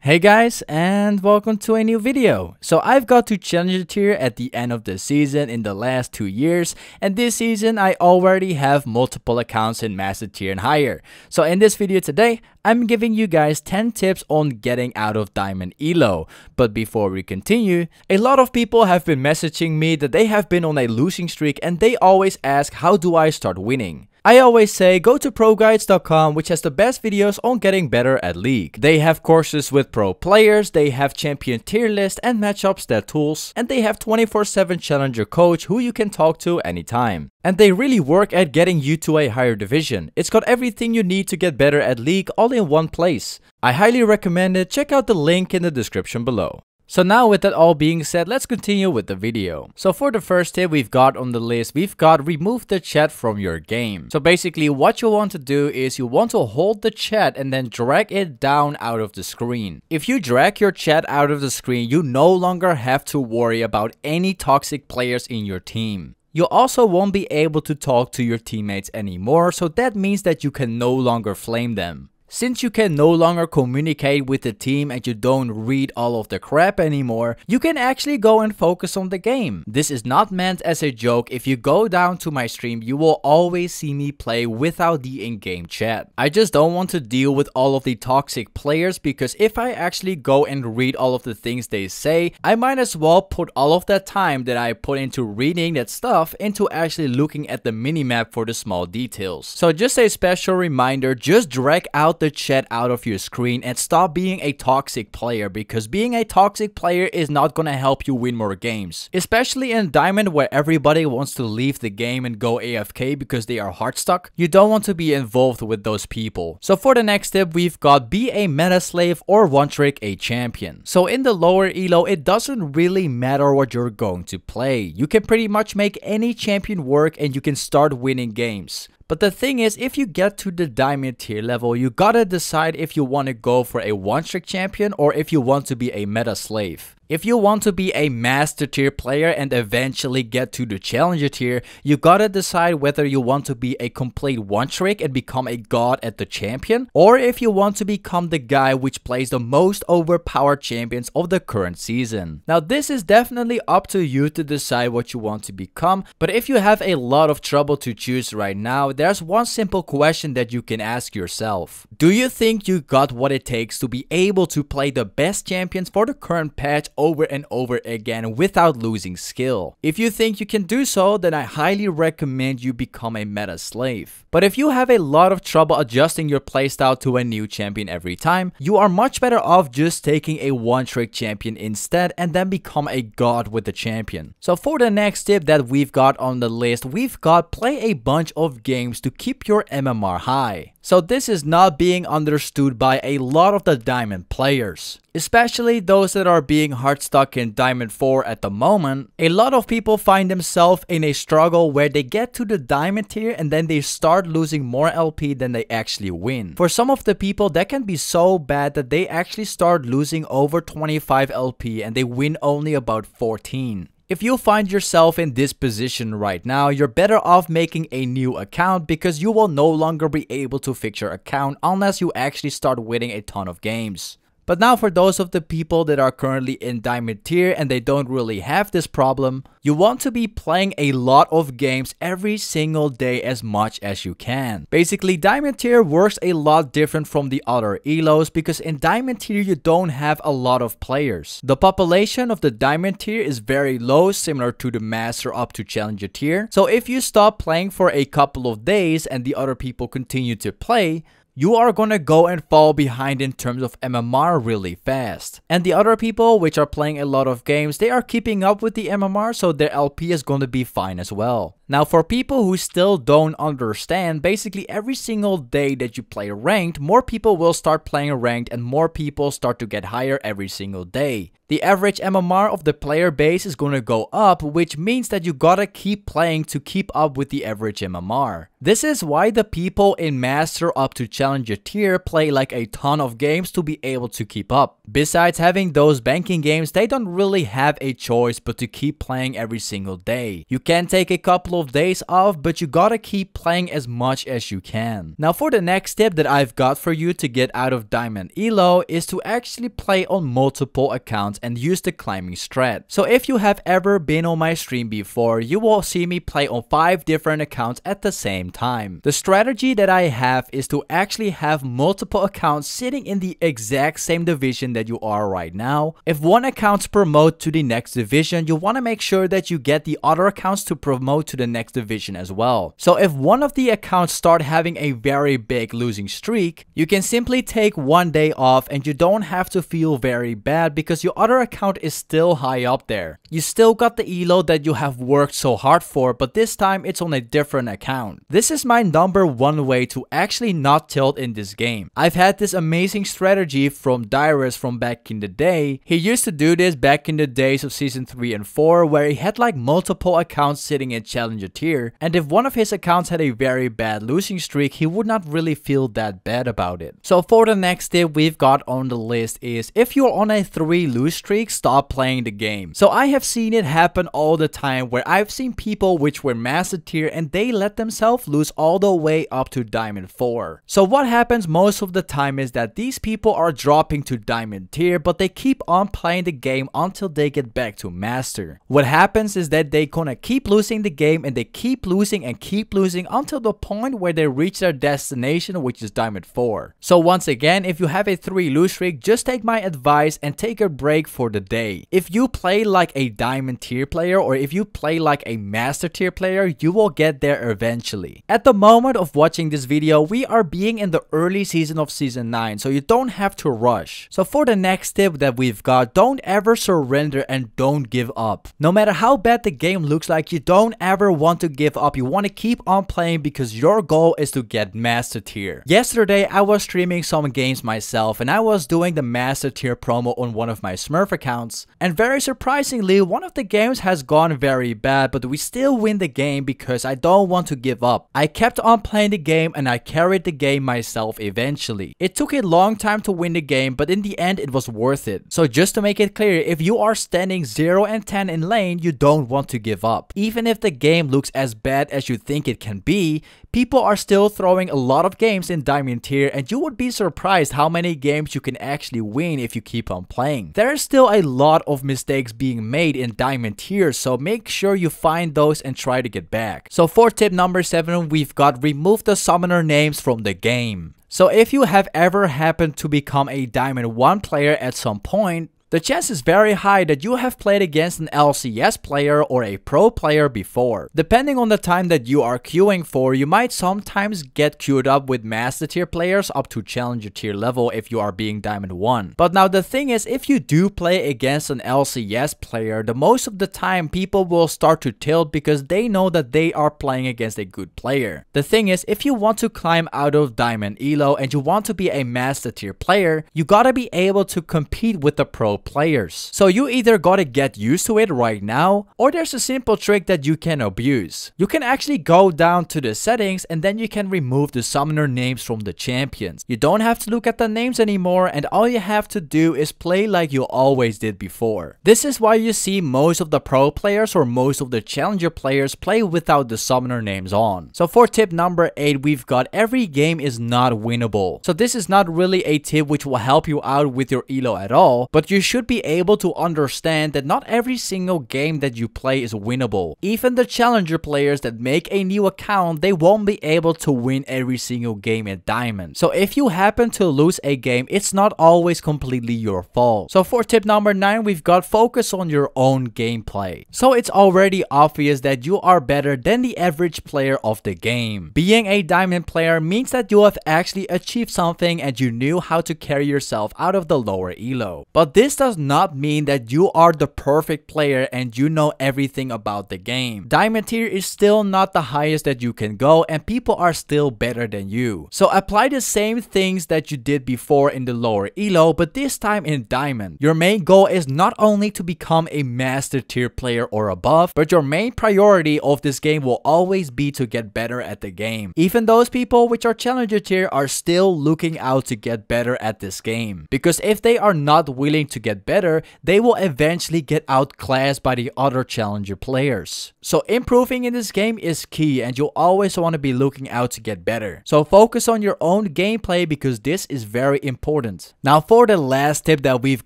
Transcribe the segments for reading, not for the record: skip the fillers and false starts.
Hey guys, and welcome to a new video. So I've got to Challenger tier at the end of the season in the last 2 years, and this season I already have multiple accounts in Master tier and higher. So in this video today, I'm giving you guys 10 tips on getting out of Diamond Elo. But before we continue, a lot of people have been messaging me that they have been on a losing streak and they always ask, how do I start winning? I always say go to Proguides.com, which has the best videos on getting better at League. They have courses with pro players, they have champion tier list and matchup stat tools, and they have 24/7 challenger coach who you can talk to anytime. And they really work at getting you to a higher division. It's got everything you need to get better at League all in one place. I highly recommend it. Check out the link in the description below. So now with that all being said, let's continue with the video. So for the first tip we've got on the list, we've got remove the chat from your game. So basically what you want to do is you want to hold the chat and then drag it down out of the screen. If you drag your chat out of the screen, you no longer have to worry about any toxic players in your team. You also won't be able to talk to your teammates anymore, so that means that you can no longer flame them. Since you can no longer communicate with the team and you don't read all of the crap anymore, you can actually go and focus on the game. This is not meant as a joke. If you go down to my stream, you will always see me play without the in-game chat. I just don't want to deal with all of the toxic players, because if I actually go and read all of the things they say, I might as well put all of that time that I put into reading that stuff into actually looking at the minimap for the small details. So just a special reminder, just drag out the chat out of your screen and stop being a toxic player, because being a toxic player is not gonna help you win more games. Especially in Diamond, where everybody wants to leave the game and go AFK because they are hard stuck. You don't want to be involved with those people. So for the next tip, we've got be a meta slave or one trick a champion. So in the lower elo, it doesn't really matter what you're going to play. You can pretty much make any champion work and you can start winning games. But the thing is, if you get to the diamond tier level, you gotta decide if you want to go for a one-trick champion or if you want to be a meta slave. If you want to be a master tier player and eventually get to the challenger tier, you gotta decide whether you want to be a complete one trick and become a god at the champion, or if you want to become the guy which plays the most overpowered champions of the current season. Now this is definitely up to you to decide what you want to become, but if you have a lot of trouble to choose right now, there's one simple question that you can ask yourself. Do you think you got what it takes to be able to play the best champions for the current patch over and over again without losing skill? If you think you can do so, then I highly recommend you become a meta slave. But if you have a lot of trouble adjusting your playstyle to a new champion every time, you are much better off just taking a one-trick champion instead and then become a god with the champion. So for the next tip that we've got on the list, we've got play a bunch of games to keep your MMR high. So this is not being understood by a lot of the Diamond players, especially those that are being hard stuck in Diamond 4 at the moment. A lot of people find themselves in a struggle where they get to the Diamond tier and then they start losing more LP than they actually win. For some of the people, that can be so bad that they actually start losing over 25 LP and they win only about 14. If you find yourself in this position right now, you're better off making a new account, because you will no longer be able to fix your account unless you actually start winning a ton of games. But now for those of the people that are currently in Diamond tier and they don't really have this problem, you want to be playing a lot of games every single day as much as you can. Basically, Diamond tier works a lot different from the other elos, because in Diamond tier you don't have a lot of players. The population of the Diamond tier is very low, similar to the Master up to Challenger tier. So if you stop playing for a couple of days and the other people continue to play, you are gonna go and fall behind in terms of MMR really fast. And the other people which are playing a lot of games, they are keeping up with the MMR, so their LP is gonna be fine as well. Now for people who still don't understand, basically every single day that you play ranked, more people will start playing ranked and more people start to get higher every single day. The average MMR of the player base is gonna go up, which means that you gotta keep playing to keep up with the average MMR. This is why the people in Master up to Challenger tier play like a ton of games to be able to keep up. Besides having those banking games, they don't really have a choice but to keep playing every single day. You can take a couple of days off, but you gotta keep playing as much as you can. Now for the next tip that I've got for you to get out of Diamond Elo is to actually play on multiple accounts and use the climbing strat. So if you have ever been on my stream before, you will see me play on 5 different accounts at the same time. The strategy that I have is to actually have multiple accounts sitting in the exact same division that you are right now. If one account promotes to the next division, you want to make sure that you get the other accounts to promote to the next division as well. So if one of the accounts start having a very big losing streak, you can simply take one day off and you don't have to feel very bad because your other account is still high up there. You still got the elo that you have worked so hard for, but this time it's on a different account. This is my #1 way to actually not tilt in this game. I've had this amazing strategy from Dyrus from back in the day. He used to do this back in the days of season 3 and 4 where he had like multiple accounts sitting in challenger tier, and if one of his accounts had a very bad losing streak, he would not really feel that bad about it. So for the next tip we've got on the list is if you're on a 3 lose streak, stop playing the game. So I have seen it happen all the time where I've seen people which were master tier and they let themselves lose all the way up to Diamond 4. So what happens most of the time is that these people are dropping to Diamond tier, but they keep on playing the game until they get back to master. What happens is that they gonna keep losing the game and they keep losing and keep losing until the point where they reach their destination, which is Diamond 4. So once again, if you have a 3 lose streak, just take my advice and take a break for the day. If you play like a Diamond tier player or if you play like a master tier player, you will get there eventually. At the moment of watching this video, we are being in the early season of season 9, so you don't have to rush. So for the next tip that we've got, don't ever surrender and don't give up. No matter how bad the game looks like, you don't ever want to give up. You want to keep on playing because your goal is to get master tier. Yesterday I was streaming some games myself and I was doing the master tier promo on one of my Smurf accounts, and very surprisingly one of the games has gone very bad, but we still win the game because I don't want to give up. I kept on playing the game and I carried the game myself eventually. It took a long time to win the game, but in the end it was worth it. So just to make it clear, if you are standing 0 and 10 in lane, you don't want to give up. Even if the game looks as bad as you think it can be, people are still throwing a lot of games in Diamond tier, and you would be surprised how many games you can actually win if you keep on playing. There is still a lot of mistakes being made in Diamond tier, so make sure you find those and try to get back. So for tip #7, we've got remove the summoner names from the game. So if you have ever happened to become a Diamond 1 player at some point, the chance is very high that you have played against an LCS player or a pro player before. Depending on the time that you are queuing for, you might sometimes get queued up with master tier players up to challenger tier level if you are being Diamond 1. But now the thing is, if you do play against an LCS player, the most of the time people will start to tilt because they know that they are playing against a good player. The thing is, if you want to climb out of Diamond Elo and you want to be a master tier player, you gotta be able to compete with the pro players. So you either gotta get used to it right now, or there's a simple trick that you can abuse. You can actually go down to the settings and then you can remove the summoner names from the champions. You don't have to look at the names anymore, and all you have to do is play like you always did before. This is why you see most of the pro players or most of the challenger players play without the summoner names on. So for tip #8, we've got every game is not winnable. So this is not really a tip which will help you out with your elo at all, but you should be able to understand that not every single game that you play is winnable. Even the challenger players that make a new account, they won't be able to win every single game at Diamond. So if you happen to lose a game, it's not always completely your fault. So for tip #9, we've got focus on your own gameplay. So it's already obvious that you are better than the average player of the game. Being a Diamond player means that you have actually achieved something and you knew how to carry yourself out of the lower elo. But this does not mean that you are the perfect player and you know everything about the game. Diamond tier is still not the highest that you can go, and people are still better than you. So apply the same things that you did before in the lower elo, but this time in Diamond. Your main goal is not only to become a master tier player or above, but your main priority of this game will always be to get better at the game. Even those people which are challenger tier are still looking out to get better at this game, because if they are not willing to get better, they will eventually get outclassed by the other challenger players. So improving in this game is key, and you'll always want to be looking out to get better. So focus on your own gameplay because this is very important. Now for the last tip that we've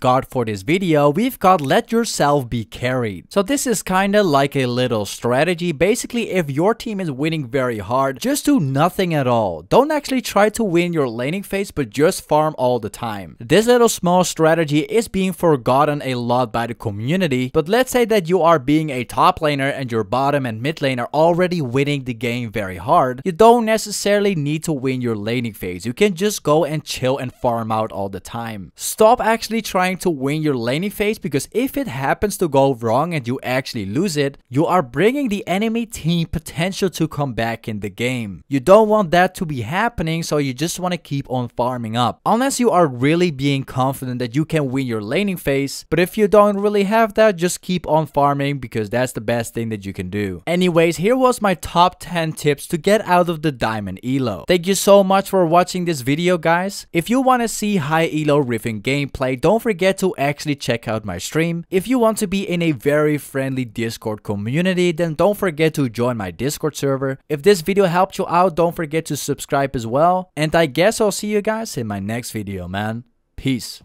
got for this video, we've got let yourself be carried. So this is kinda like a little strategy. Basically, if your team is winning very hard, just do nothing at all. Don't actually try to win your laning phase, but just farm all the time. This little small strategy is being forgotten a lot by the community, but let's say that you are being a top laner and your bottom and mid lane are already winning the game very hard. You don't necessarily need to win your laning phase. You can just go and chill and farm out all the time. Stop actually trying to win your laning phase, because if it happens to go wrong and you actually lose it, you are bringing the enemy team potential to come back in the game. You don't want that to be happening, so you just want to keep on farming up. Unless you are really being confident that you can win your laning phase, but if you don't really have that, just keep on farming because that's the best thing that you can do. Anyways, here was my top 10 tips to get out of the diamond elo. Thank you so much for watching this video, guys. If you want to see high elo Riven gameplay, don't forget to actually check out my stream. If you want to be in a very friendly Discord community, then don't forget to join my Discord server. If this video helped you out, don't forget to subscribe as well. And I guess I'll see you guys in my next video, man. Peace.